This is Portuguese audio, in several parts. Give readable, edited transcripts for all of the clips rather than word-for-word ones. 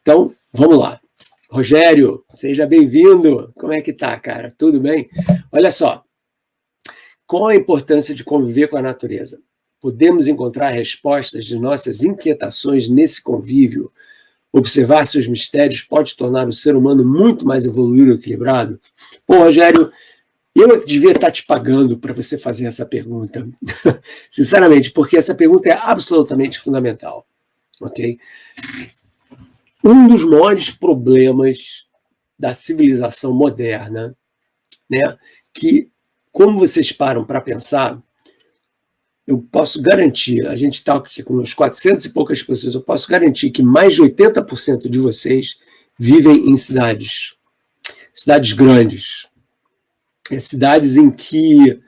Então, vamos lá. Rogério, seja bem-vindo. Como é que tá, cara? Tudo bem? Olha só, qual a importância de conviver com a natureza? Podemos encontrar respostas de nossas inquietações nesse convívio. Observar seus mistérios pode tornar o ser humano muito mais evoluído e equilibrado? Pô, Rogério, eu devia estar te pagando para você fazer essa pergunta. Sinceramente, porque essa pergunta é absolutamente fundamental. Ok? Um dos maiores problemas da civilização moderna, né, que, como vocês param para pensar, eu posso garantir, a gente está aqui com uns 400 e poucas pessoas, eu posso garantir que mais de 80% de vocês vivem em cidades grandes, cidades em que,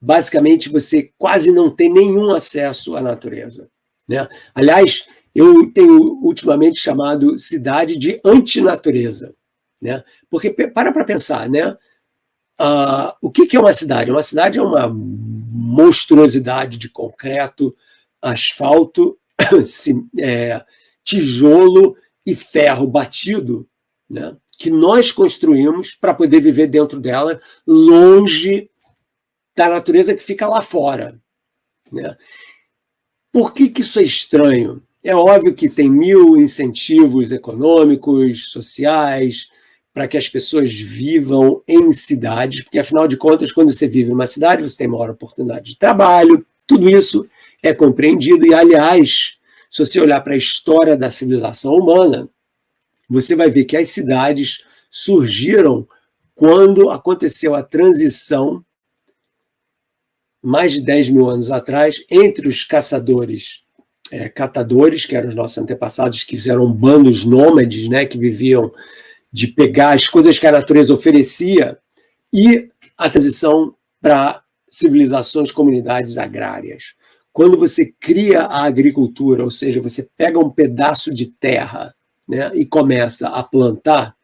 basicamente, você quase não tem nenhum acesso à natureza, né? Aliás, eu tenho ultimamente chamado cidade de antinatureza, né? Porque, para pensar, né? O que é uma cidade? Uma cidade é uma monstruosidade de concreto, asfalto, tijolo e ferro batido, né, que nós construímos para poder viver dentro dela, longe da natureza que fica lá fora, né? Por que isso é estranho? É óbvio que tem mil incentivos econômicos, sociais, para que as pessoas vivam em cidades, porque, afinal de contas, quando você vive numa cidade, você tem maior oportunidade de trabalho, tudo isso é compreendido. E, aliás, se você olhar para a história da civilização humana, você vai ver que as cidades surgiram quando aconteceu a transição, mais de 10 mil anos atrás, entre os catadores, que eram os nossos antepassados, que fizeram bandos nômades, né, que viviam de pegar as coisas que a natureza oferecia, e a transição para civilizações, comunidades agrárias. Quando você cria a agricultura, ou seja, você pega um pedaço de terra, né, e começa a plantar,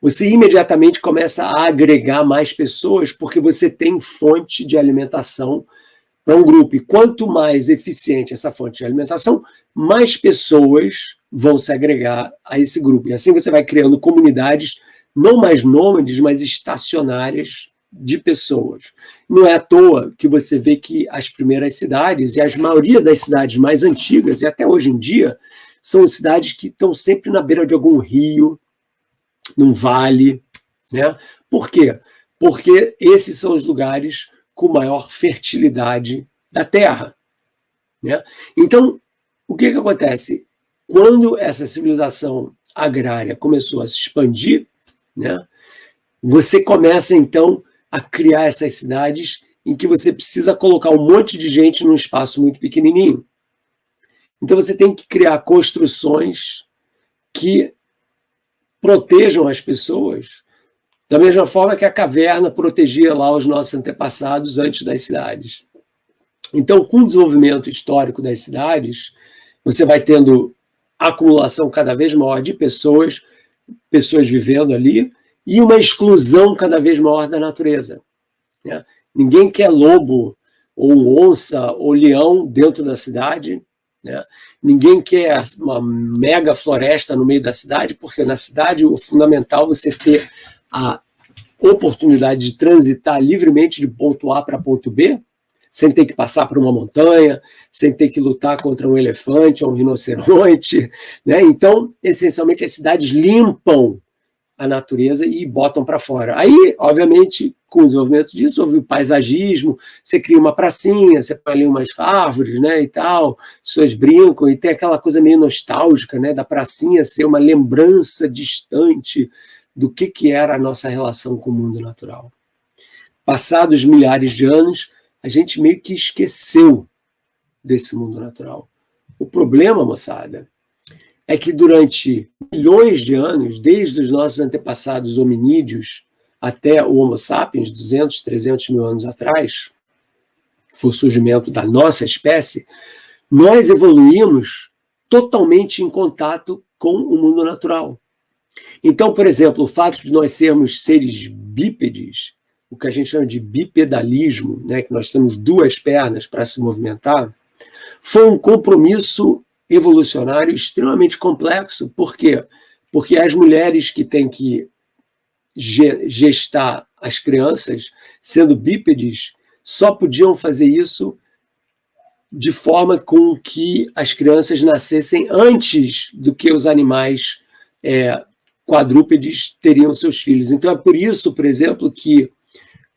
você imediatamente começa a agregar mais pessoas, porque você tem fonte de alimentação para um grupo. E quanto mais eficiente essa fonte de alimentação, mais pessoas vão se agregar a esse grupo. E assim você vai criando comunidades não mais nômades, mas estacionárias de pessoas. Não é à toa que você vê que as primeiras cidades, e a maioria das cidades mais antigas, e até hoje em dia, são cidades que estão sempre na beira de algum rio, num vale, né? Por quê? Porque esses são os lugares com maior fertilidade da terra, né? Então, o que acontece? Quando essa civilização agrária começou a se expandir, né, você começa, então, a criar essas cidades em que você precisa colocar um monte de gente num espaço muito pequenininho. Então, você tem que criar construções que protejam as pessoas da mesma forma que a caverna protegia lá os nossos antepassados antes das cidades. Então, com o desenvolvimento histórico das cidades, você vai tendo acumulação cada vez maior de pessoas vivendo ali, e uma exclusão cada vez maior da natureza, né? Ninguém quer lobo, ou onça, ou leão dentro da cidade, né? Ninguém quer uma mega floresta no meio da cidade, porque na cidade o fundamental é você ter a oportunidade de transitar livremente de ponto A para ponto B, sem ter que passar por uma montanha, sem ter que lutar contra um elefante ou um rinoceronte, né? Então, essencialmente, as cidades limpam a natureza e botam para fora. Aí, obviamente, com o desenvolvimento disso, houve o paisagismo, você cria uma pracinha, você põe ali umas árvores, né, e tal, as pessoas brincam, e tem aquela coisa meio nostálgica, né, da pracinha ser uma lembrança distante do que era a nossa relação com o mundo natural. Passados milhares de anos, a gente meio que esqueceu desse mundo natural. O problema, moçada, é que durante milhões de anos, desde os nossos antepassados hominídeos até o Homo sapiens, 200, 300 mil anos atrás, que foi o surgimento da nossa espécie, nós evoluímos totalmente em contato com o mundo natural. Então, por exemplo, o fato de nós sermos seres bípedes, o que a gente chama de bipedalismo, né, que nós temos duas pernas para se movimentar, foi um compromisso evolucionário extremamente complexo. Por quê? Porque as mulheres que têm que gestar as crianças, sendo bípedes, só podiam fazer isso de forma com que as crianças nascessem antes do que os animais quadrúpedes teriam seus filhos. Então é por isso, por exemplo, que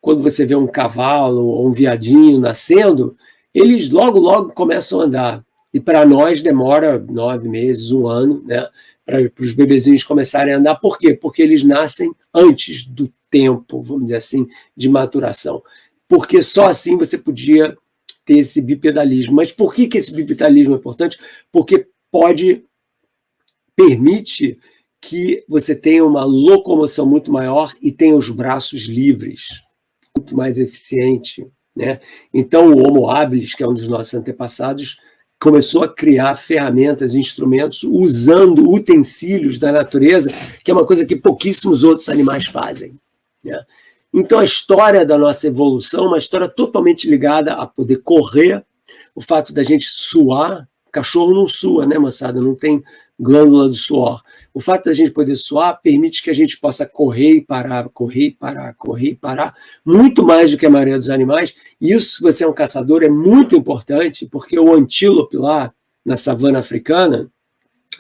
quando você vê um cavalo ou um veadinho nascendo, eles logo começam a andar. E para nós demora 9 meses, 1 ano, né, para os bebezinhos começarem a andar. Por quê? Porque eles nascem antes do tempo, vamos dizer assim, de maturação. Porque só assim você podia ter esse bipedalismo. Mas por que esse bipedalismo é importante? Porque permite que você tenha uma locomoção muito maior e tenha os braços livres, muito mais eficiente, né? Então o Homo habilis, que é um dos nossos antepassados, começou a criar ferramentas, instrumentos, usando utensílios da natureza, que é uma coisa que pouquíssimos outros animais fazem, né? Então a história da nossa evolução é uma história totalmente ligada a poder correr, o fato da gente suar. Cachorro não sua, né, moçada? Não tem glândula do suor. O fato da gente poder suar permite que a gente possa correr e parar, correr e parar, correr e parar, muito mais do que a maioria dos animais. E isso, se você é um caçador, é muito importante, porque o antílope lá na savana africana,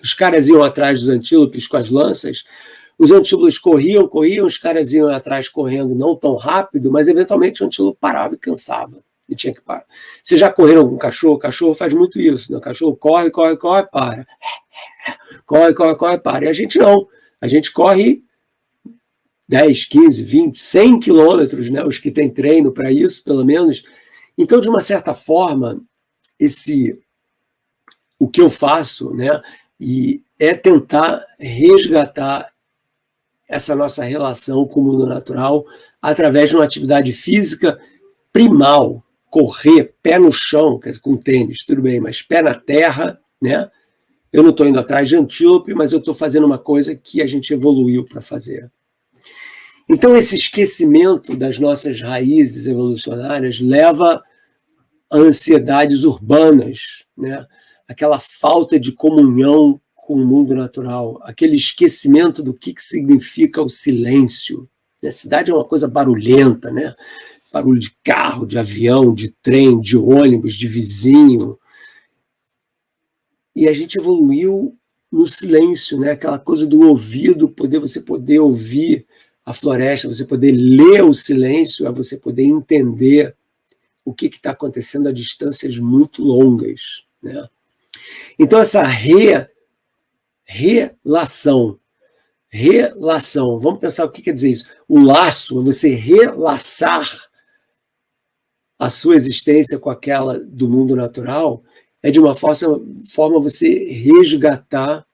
os caras iam atrás dos antílopes com as lanças, os antílopes corriam, os caras iam atrás correndo não tão rápido, mas eventualmente o antílope parava e cansava. E tinha que parar. Vocês já correram com o cachorro? O cachorro faz muito isso, né? O cachorro corre, para. Corre, para. E a gente não. A gente corre 10, 15, 20, 100 quilômetros, né? Os que têm treino para isso, pelo menos. Então, de uma certa forma, o que eu faço, né, e é tentar resgatar essa nossa relação com o mundo natural através de uma atividade física primal, correr, pé no chão, com tênis, tudo bem, mas pé na terra, né? Eu não estou indo atrás de antílope, mas eu estou fazendo uma coisa que a gente evoluiu para fazer. Então, esse esquecimento das nossas raízes evolucionárias leva a ansiedades urbanas, né? Aquela falta de comunhão com o mundo natural, aquele esquecimento do que significa o silêncio. A cidade é uma coisa barulhenta, né? Barulho de carro, de avião, de trem, de ônibus, de vizinho. E a gente evoluiu no silêncio, né? Aquela coisa do ouvido, você poder ouvir a floresta, você poder ler o silêncio, é você poder entender o que está acontecendo a distâncias muito longas, né? Então, essa relação, vamos pensar o que quer dizer isso. O laço é você relaçar a sua existência com aquela do mundo natural, é de uma forma você resgatar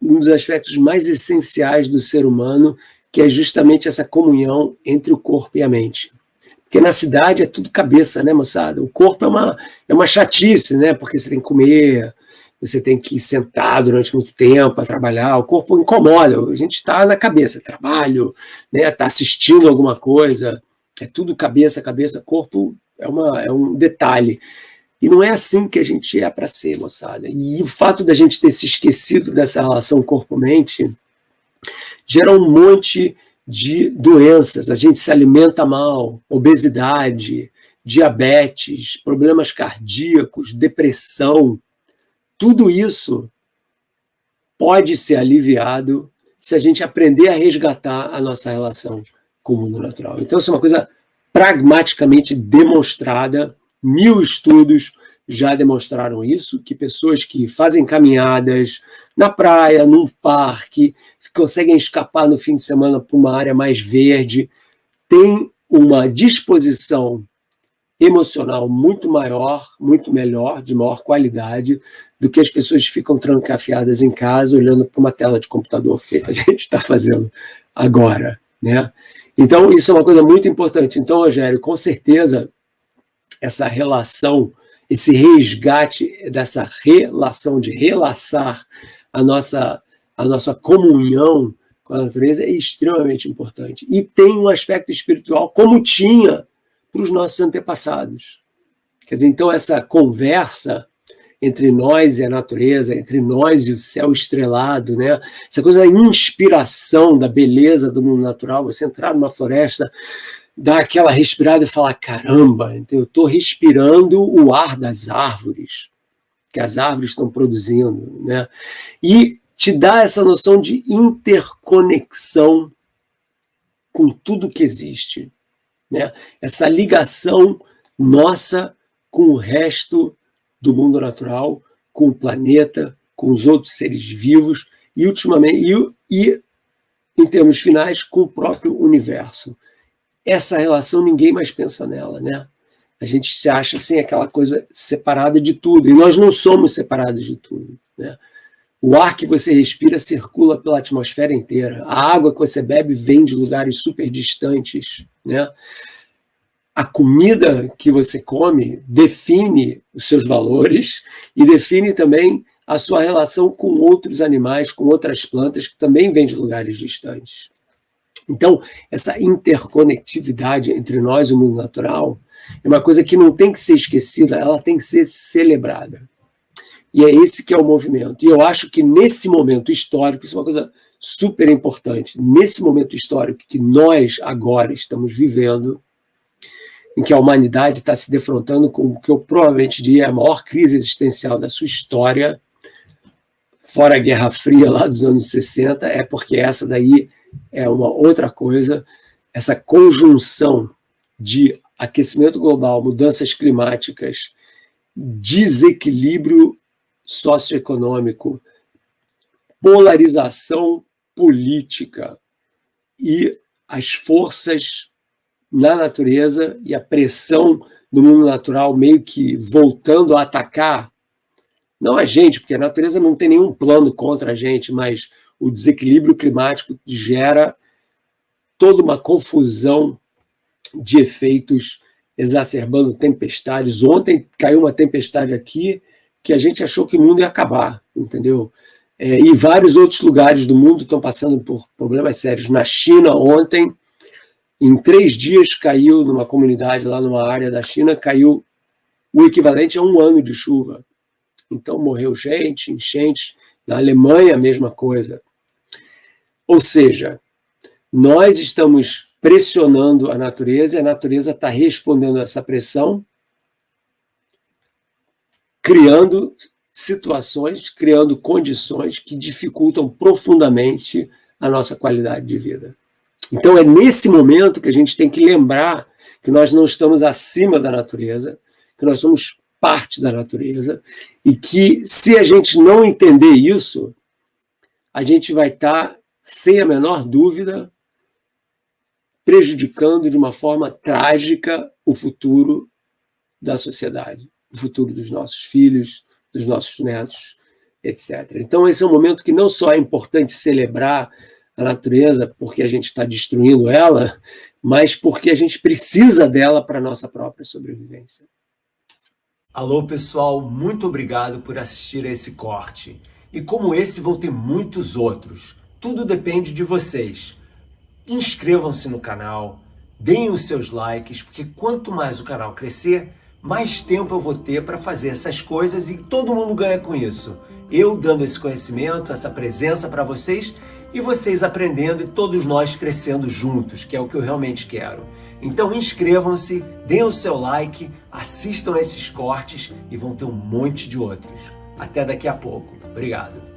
um dos aspectos mais essenciais do ser humano, que é justamente essa comunhão entre o corpo e a mente. Porque na cidade é tudo cabeça, né, moçada? O corpo é uma chatice, né? Porque você tem que comer, você tem que sentar durante muito tempo para trabalhar, o corpo incomoda, a gente está na cabeça, trabalho, né? Está assistindo alguma coisa, é tudo cabeça, corpo é um detalhe. E não é assim que a gente é para ser, moçada. E o fato da gente ter se esquecido dessa relação corpo-mente gera um monte de doenças. A gente se alimenta mal, obesidade, diabetes, problemas cardíacos, depressão. Tudo isso pode ser aliviado se a gente aprender a resgatar a nossa relação com o mundo natural. Então, isso é uma coisa pragmaticamente demonstrada. 1000 estudos já demonstraram isso, que pessoas que fazem caminhadas na praia, num parque, conseguem escapar no fim de semana para uma área mais verde, têm uma disposição emocional muito maior, muito melhor, de maior qualidade, do que as pessoas que ficam trancafiadas em casa, olhando para uma tela de computador feita a gente está fazendo agora, né? Então, isso é uma coisa muito importante. Então, Rogério, com certeza, essa relação, esse resgate dessa relação de relaçar a nossa comunhão com a natureza é extremamente importante. E tem um aspecto espiritual, como tinha para os nossos antepassados. Quer dizer, então, essa conversa entre nós e a natureza, entre nós e o céu estrelado, né? Essa coisa da inspiração, da beleza do mundo natural, você entrar numa floresta, dar aquela respirada e falar, caramba, então eu estou respirando o ar das árvores, que as árvores estão produzindo, né? E te dá essa noção de interconexão com tudo que existe, né? Essa ligação nossa com o resto do mundo natural, com o planeta, com os outros seres vivos e, ultimamente, em termos finais, com o próprio universo. Essa relação ninguém mais pensa nela, né? A gente se acha assim, aquela coisa separada de tudo, e nós não somos separados de tudo, né? O ar que você respira circula pela atmosfera inteira. A água que você bebe vem de lugares super distantes, né? A comida que você come define os seus valores e define também a sua relação com outros animais, com outras plantas que também vêm de lugares distantes. Então, essa interconectividade entre nós e o mundo natural é uma coisa que não tem que ser esquecida, ela tem que ser celebrada. E é esse que é o movimento. E eu acho que nesse momento histórico, isso é uma coisa super importante, nesse momento histórico que nós agora estamos vivendo, em que a humanidade está se defrontando com o que eu provavelmente diria a maior crise existencial da sua história, fora a Guerra Fria lá dos anos 60, é porque essa daí é uma outra coisa, essa conjunção de aquecimento global, mudanças climáticas, desequilíbrio socioeconômico, polarização política e as forças na natureza e a pressão do mundo natural meio que voltando a atacar, não a gente, porque a natureza não tem nenhum plano contra a gente, mas o desequilíbrio climático gera toda uma confusão de efeitos, exacerbando tempestades. Ontem caiu uma tempestade aqui que a gente achou que o mundo ia acabar, entendeu? E vários outros lugares do mundo estão passando por problemas sérios. Na China, ontem, em 3 dias, caiu numa comunidade lá numa área da China, caiu o equivalente a 1 ano de chuva. Então morreu gente, enchentes. Na Alemanha, a mesma coisa. Ou seja, nós estamos pressionando a natureza e a natureza está respondendo a essa pressão, criando situações, criando condições que dificultam profundamente a nossa qualidade de vida. Então é nesse momento que a gente tem que lembrar que nós não estamos acima da natureza, que nós somos parte da natureza e que se a gente não entender isso, a gente vai estar, sem a menor dúvida, prejudicando de uma forma trágica o futuro da sociedade, o futuro dos nossos filhos, dos nossos netos, etc. Então esse é um momento que não só é importante celebrar a natureza porque a gente está destruindo ela, mas porque a gente precisa dela para a nossa própria sobrevivência. Alô pessoal, muito obrigado por assistir a esse corte. E como esse vão ter muitos outros. Tudo depende de vocês. Inscrevam-se no canal, deem os seus likes, porque quanto mais o canal crescer, mais tempo eu vou ter para fazer essas coisas e todo mundo ganha com isso. Eu dando esse conhecimento, essa presença para vocês e vocês aprendendo e todos nós crescendo juntos, que é o que eu realmente quero. Então inscrevam-se, deem o seu like, assistam a esses cortes e vão ter um monte de outros. Até daqui a pouco. Obrigado.